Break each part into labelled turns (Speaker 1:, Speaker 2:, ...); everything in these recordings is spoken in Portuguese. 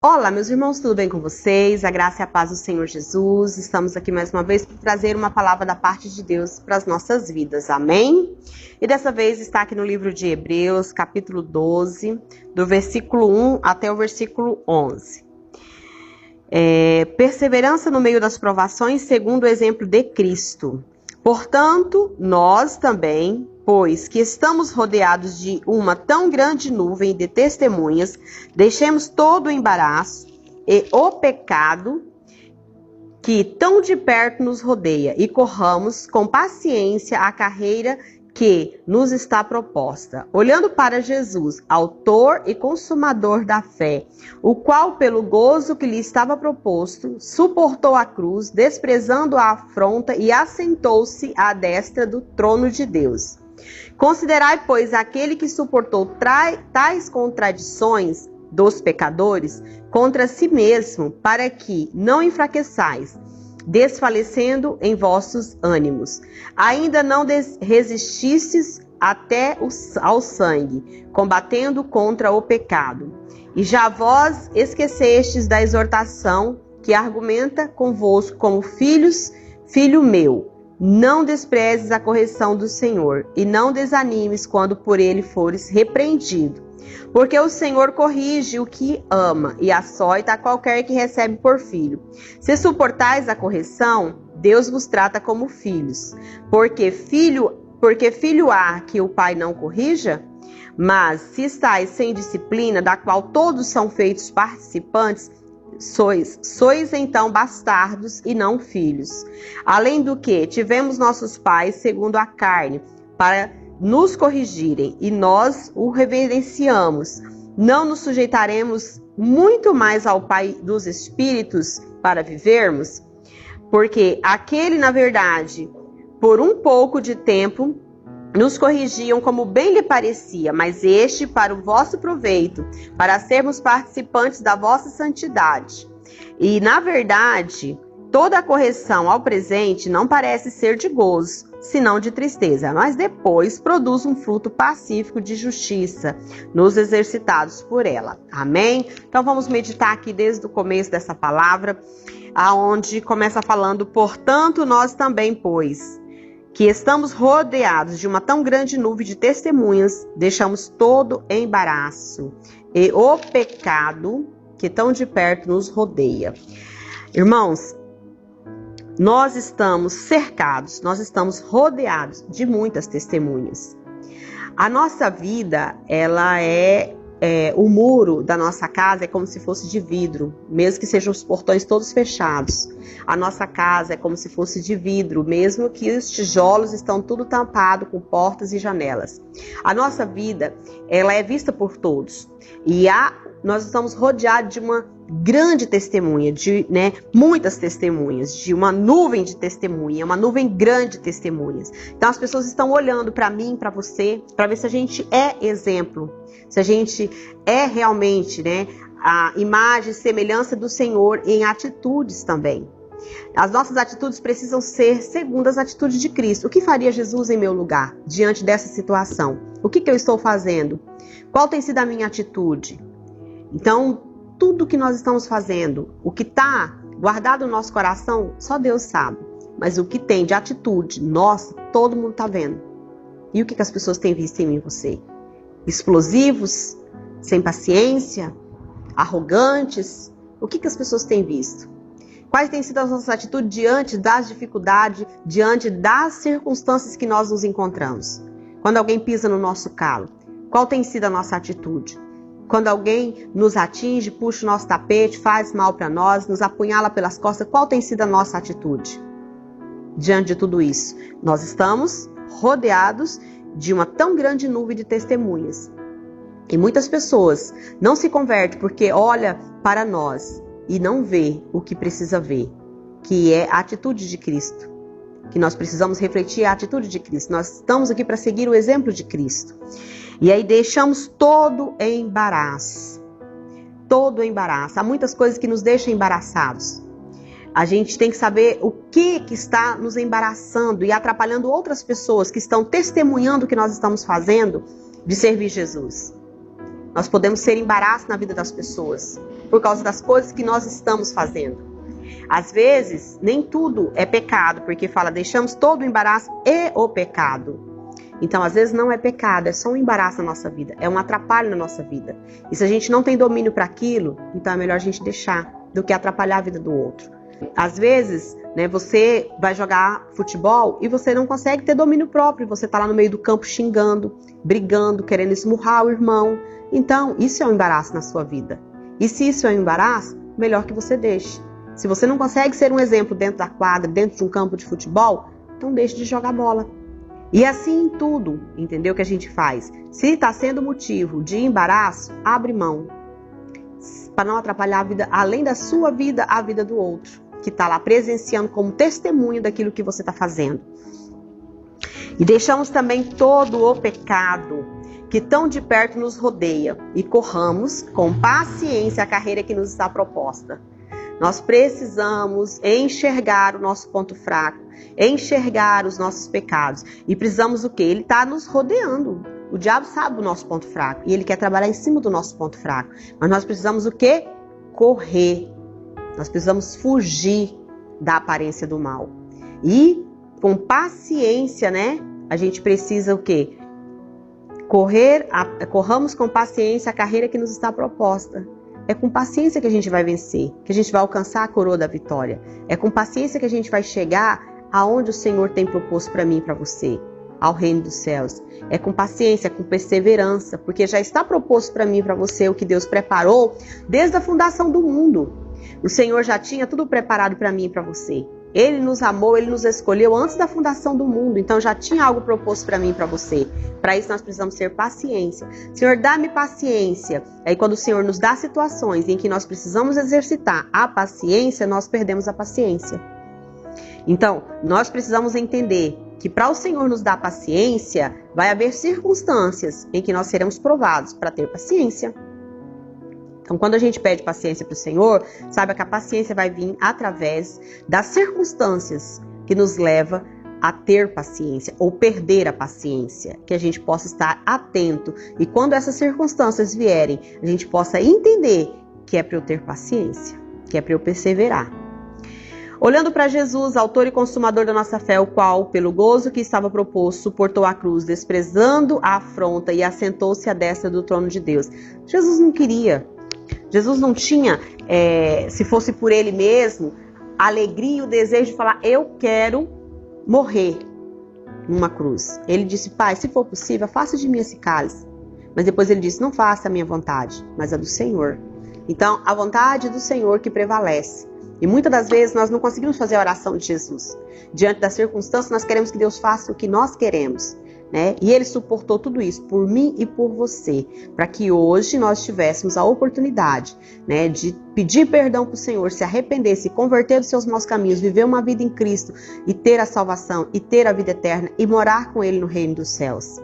Speaker 1: Olá, meus irmãos, tudo bem com vocês? A graça e a paz do Senhor Jesus. Estamos aqui mais uma vez para trazer uma palavra da parte de Deus para as nossas vidas, amém? E dessa vez está aqui no livro de Hebreus, capítulo 12, do versículo 1 até o versículo 11. Perseverança no meio das provações segundo o exemplo de Cristo. Portanto, nós também, pois que estamos rodeados de uma tão grande nuvem de testemunhas, deixemos todo o embaraço e o pecado que tão de perto nos rodeia e corramos com paciência a carreira que nos está proposta, olhando para Jesus, autor e consumador da fé, o qual, pelo gozo que lhe estava proposto, suportou a cruz, desprezando a afronta e assentou-se à destra do trono de Deus. Considerai, pois, aquele que suportou tais contradições dos pecadores contra si mesmo, para que não enfraqueçais, desfalecendo em vossos ânimos. Ainda não resististes até ao sangue, combatendo contra o pecado. E já vós esquecestes da exortação que argumenta convosco como filhos, filho meu. Não desprezes a correção do Senhor, e não desanimes quando por ele fores repreendido. Porque o Senhor corrige o que ama, e açoita a qualquer que recebe por filho. Se suportais a correção, Deus vos trata como filhos. Porque filho há que o pai não corrija? Mas se estáis sem disciplina, da qual todos são feitos participantes, sois então bastardos e não filhos. Além do que, tivemos nossos pais segundo a carne, para nos corrigirem, e nós o reverenciamos. Não nos sujeitaremos muito mais ao Pai dos Espíritos para vivermos? Porque aquele, na verdade, por um pouco de tempo, nos corrigiam como bem lhe parecia, mas este para o vosso proveito, para sermos participantes da vossa santidade. E, na verdade, toda a correção ao presente não parece ser de gozo, senão de tristeza, mas depois produz um fruto pacífico de justiça nos exercitados por ela. Amém? Então vamos meditar aqui desde o começo dessa palavra, aonde começa falando: portanto, nós também, pois que estamos rodeados de uma tão grande nuvem de testemunhas, deixamos todo embaraço e o pecado que tão de perto nos rodeia. Irmãos, nós estamos cercados, nós estamos rodeados de muitas testemunhas. A nossa vida, ela o muro da nossa casa é como se fosse de vidro, mesmo que sejam os portões todos fechados. A nossa casa é como se fosse de vidro, mesmo que os tijolos estão tudo tampado com portas e janelas. A nossa vida, ela é vista por todos. E nós estamos rodeados de uma grande testemunha, muitas testemunhas, de uma nuvem de testemunha, uma nuvem grande de testemunhas. Então as pessoas estão olhando para mim, para você, para ver se a gente é exemplo, se a gente é realmente, a imagem e semelhança do Senhor em atitudes também. As nossas atitudes precisam ser segundo as atitudes de Cristo. O que faria Jesus em meu lugar, diante dessa situação? O que eu estou fazendo? Qual tem sido a minha atitude? Então, tudo que nós estamos fazendo, o que está guardado no nosso coração, só Deus sabe. Mas o que tem de atitude, nossa, todo mundo está vendo. E o que as pessoas têm visto em mim e você? Explosivos? Sem paciência? Arrogantes? O que as pessoas têm visto? Quais têm sido as nossas atitudes diante das dificuldades, diante das circunstâncias que nós nos encontramos? Quando alguém pisa no nosso calo, qual tem sido a nossa atitude? Quando alguém nos atinge, puxa o nosso tapete, faz mal para nós, nos apunhala pelas costas, qual tem sido a nossa atitude? Diante de tudo isso, nós estamos rodeados de uma tão grande nuvem de testemunhas. E muitas pessoas não se convertem porque olha para nós e não vê o que precisa ver, que é a atitude de Cristo. Que nós precisamos refletir a atitude de Cristo. Nós estamos aqui para seguir o exemplo de Cristo. E aí deixamos todo embaraço. Todo embaraço. Há muitas coisas que nos deixam embaraçados. A gente tem que saber o que está nos embaraçando e atrapalhando outras pessoas que estão testemunhando o que nós estamos fazendo de servir Jesus. Nós podemos ser embaraço na vida das pessoas. por causa das coisas que nós estamos fazendo. Às vezes, nem tudo é pecado, porque fala, deixamos todo o embaraço e o pecado. Então, às vezes não é pecado, é só um embaraço na nossa vida, é um atrapalho na nossa vida. E se a gente não tem domínio para aquilo, então é melhor a gente deixar do que atrapalhar a vida do outro. Às vezes, né, você vai jogar futebol e você não consegue ter domínio próprio, você tá lá no meio do campo xingando, brigando, querendo esmurrar o irmão. Então, isso é um embaraço na sua vida. E se isso é um embaraço, melhor que você deixe. Se você não consegue ser um exemplo dentro da quadra, dentro de um campo de futebol, então deixe de jogar bola. E assim em tudo, entendeu, que a gente faz. Se está sendo motivo de embaraço, abre mão. Para não atrapalhar a vida, além da sua vida, a vida do outro. Que está lá presenciando como testemunho daquilo que você está fazendo. E deixamos também todo o pecado que tão de perto nos rodeia. E corramos com paciência a carreira que nos está proposta. Nós precisamos enxergar o nosso ponto fraco, enxergar os nossos pecados. E precisamos o quê? Ele está nos rodeando. O diabo sabe do nosso ponto fraco e ele quer trabalhar em cima do nosso ponto fraco. Mas nós precisamos o quê? Correr. Nós precisamos fugir da aparência do mal. E com paciência, né? A gente precisa o quê? Corramos com paciência a carreira que nos está proposta. É com paciência que a gente vai vencer, que a gente vai alcançar a coroa da vitória. É com paciência que a gente vai chegar aonde o Senhor tem proposto para mim e para você, ao reino dos céus. É com paciência, com perseverança, porque já está proposto para mim e para você o que Deus preparou desde a fundação do mundo. O Senhor já tinha tudo preparado para mim e para você. Ele nos amou, Ele nos escolheu antes da fundação do mundo. Então já tinha algo proposto para mim e para você. Para isso nós precisamos ter paciência. Senhor, dá-me paciência. Aí quando o Senhor nos dá situações em que nós precisamos exercitar a paciência, nós perdemos a paciência. Então, nós precisamos entender que para o Senhor nos dar paciência, vai haver circunstâncias em que nós seremos provados para ter paciência. Então, quando a gente pede paciência para o Senhor, saiba que a paciência vai vir através das circunstâncias que nos leva a ter paciência ou perder a paciência, que a gente possa estar atento e quando essas circunstâncias vierem, a gente possa entender que é para eu ter paciência, que é para eu perseverar. Olhando para Jesus, autor e consumador da nossa fé, o qual, pelo gozo que estava proposto, suportou a cruz, desprezando a afronta e assentou-se à destra do trono de Deus. Jesus não queria. Jesus não tinha, se fosse por ele mesmo, a alegria e o desejo de falar, eu quero morrer numa cruz. Ele disse, Pai, se for possível, faça de mim esse cálice. Mas depois ele disse, não faça a minha vontade, mas a do Senhor. Então, a vontade do Senhor que prevalece. E muitas das vezes nós não conseguimos fazer a oração de Jesus. Diante das circunstâncias, nós queremos que Deus faça o que nós queremos. Né? E ele suportou tudo isso por mim e por você, para que hoje nós tivéssemos a oportunidade, né, de pedir perdão para o Senhor, se arrepender, se converter dos seus maus caminhos, viver uma vida em Cristo e ter a salvação e ter a vida eterna e morar com ele no reino dos céus.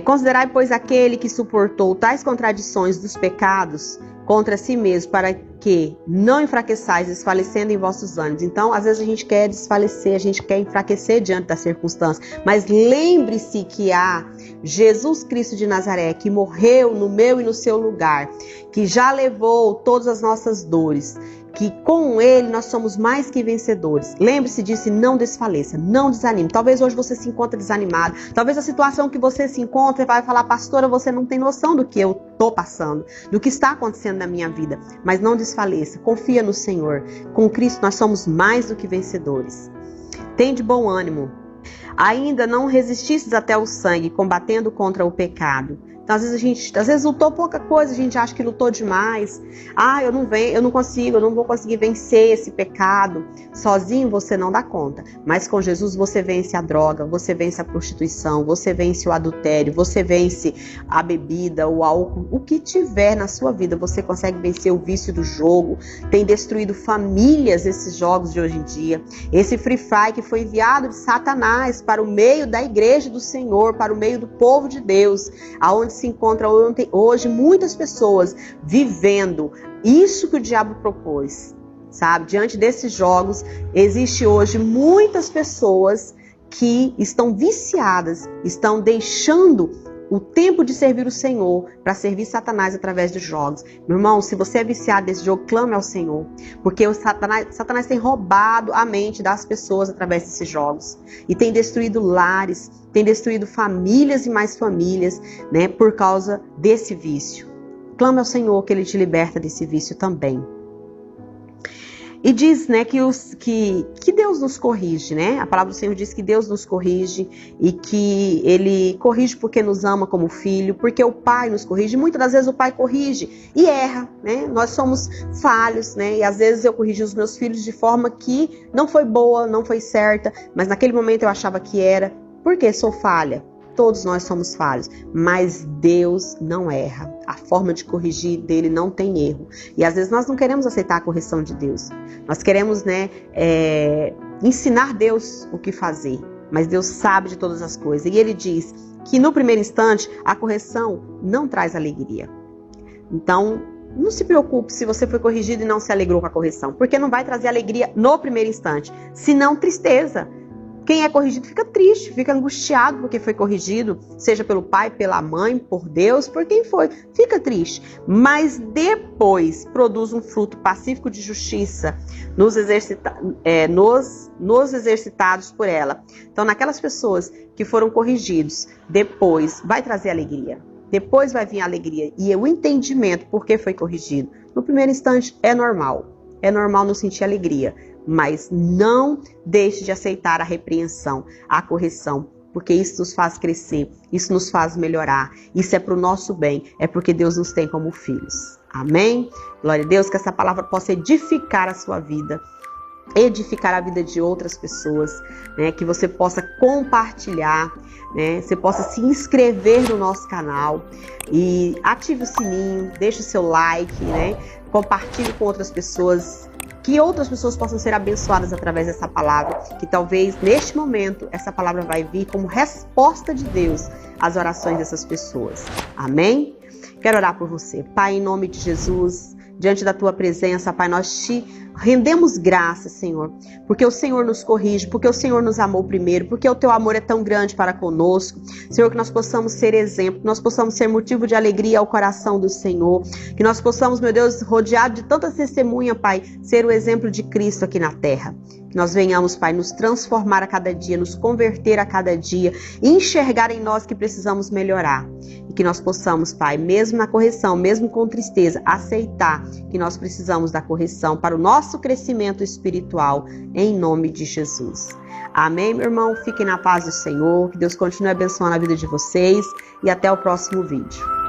Speaker 1: Considerai, pois, aquele que suportou tais contradições dos pecados contra si mesmo, para que não enfraqueçais, desfalecendo em vossos ânimos. Então, às vezes a gente quer desfalecer, a gente quer enfraquecer diante das circunstâncias, mas lembre-se que há Jesus Cristo de Nazaré, que morreu no meu e no seu lugar, que já levou todas as nossas dores, que com ele nós somos mais que vencedores. Lembre-se disso e não desfaleça, não desanime. Talvez hoje você se encontre desanimado, talvez a situação que você se encontra vai falar, pastora, você não tem noção do que eu estou passando, do que está acontecendo na minha vida, mas não desfaleça, confia no Senhor. Com Cristo nós somos mais do que vencedores. Tende bom ânimo. Ainda não resististes até o sangue, combatendo contra o pecado. Então, às vezes lutou pouca coisa, a gente acha que lutou demais. Eu não consigo, eu não vou conseguir vencer esse pecado. Sozinho você não dá conta. Mas com Jesus você vence a droga, você vence a prostituição, você vence o adultério, você vence a bebida, o álcool, o que tiver na sua vida, você consegue vencer o vício do jogo. Tem destruído famílias esses jogos de hoje em dia. Esse Free Fire que foi enviado de Satanás para o meio da igreja do Senhor, para o meio do povo de Deus, aonde se encontra hoje muitas pessoas vivendo isso que o diabo propôs, sabe? Diante desses jogos, existe hoje muitas pessoas que estão viciadas, estão deixando o tempo de servir o Senhor para servir Satanás através dos jogos. Meu irmão, se você é viciado nesse jogo, clame ao Senhor, porque o Satanás tem roubado a mente das pessoas através desses jogos e tem destruído lares, tem destruído famílias e mais famílias, né, por causa desse vício. Clame ao Senhor que Ele te liberta desse vício também. E diz, né, que Deus nos corrige, né? A palavra do Senhor diz que Deus nos corrige e que Ele corrige porque nos ama como filho, porque o Pai nos corrige. Muitas das vezes o Pai corrige e erra, né? Nós somos falhos, né? E às vezes eu corrigi os meus filhos de forma que não foi boa, não foi certa, mas naquele momento eu achava que era, porque sou falha. Todos nós somos falhos, mas Deus não erra. A forma de corrigir dele não tem erro. E às vezes nós não queremos aceitar a correção de Deus. Nós queremos, né, ensinar Deus o que fazer. Mas Deus sabe de todas as coisas. E Ele diz que no primeiro instante a correção não traz alegria. Então, não se preocupe se você foi corrigido e não se alegrou com a correção. Porque não vai trazer alegria no primeiro instante, senão tristeza. Quem é corrigido fica triste, fica angustiado porque foi corrigido, seja pelo pai, pela mãe, por Deus, por quem foi. Fica triste, mas depois produz um fruto pacífico de justiça nos exercitados por ela. Então, naquelas pessoas que foram corrigidos, depois vai trazer alegria. Depois vai vir a alegria e o entendimento por que foi corrigido. No primeiro instante é normal não sentir alegria. Mas não deixe de aceitar a repreensão, a correção, porque isso nos faz crescer, isso nos faz melhorar, isso é para o nosso bem, é porque Deus nos tem como filhos. Amém? Glória a Deus, que essa palavra possa edificar a sua vida, edificar a vida de outras pessoas, né? Que você possa compartilhar, né? Você possa se inscrever no nosso canal e ative o sininho, deixe o seu like, né? Compartilhe com outras pessoas, que outras pessoas possam ser abençoadas através dessa palavra, que talvez neste momento essa palavra vai vir como resposta de Deus às orações dessas pessoas. Amém? Quero orar por você. Pai, em nome de Jesus, diante da tua presença, Pai, nós te rendemos graças, Senhor, porque o Senhor nos corrige, porque o Senhor nos amou primeiro, porque o teu amor é tão grande para conosco. Senhor, que nós possamos ser exemplo, que nós possamos ser motivo de alegria ao coração do Senhor, que nós possamos, meu Deus, rodeado de tantas testemunhas, Pai, ser o exemplo de Cristo aqui na terra. Que nós venhamos, Pai, nos transformar a cada dia, nos converter a cada dia, e enxergar em nós que precisamos melhorar. E que nós possamos, Pai, mesmo na correção, mesmo com tristeza, aceitar que nós precisamos da correção para o nosso crescimento espiritual, em nome de Jesus. Amém, meu irmão? Fiquem na paz do Senhor, que Deus continue abençoando a vida de vocês e até o próximo vídeo.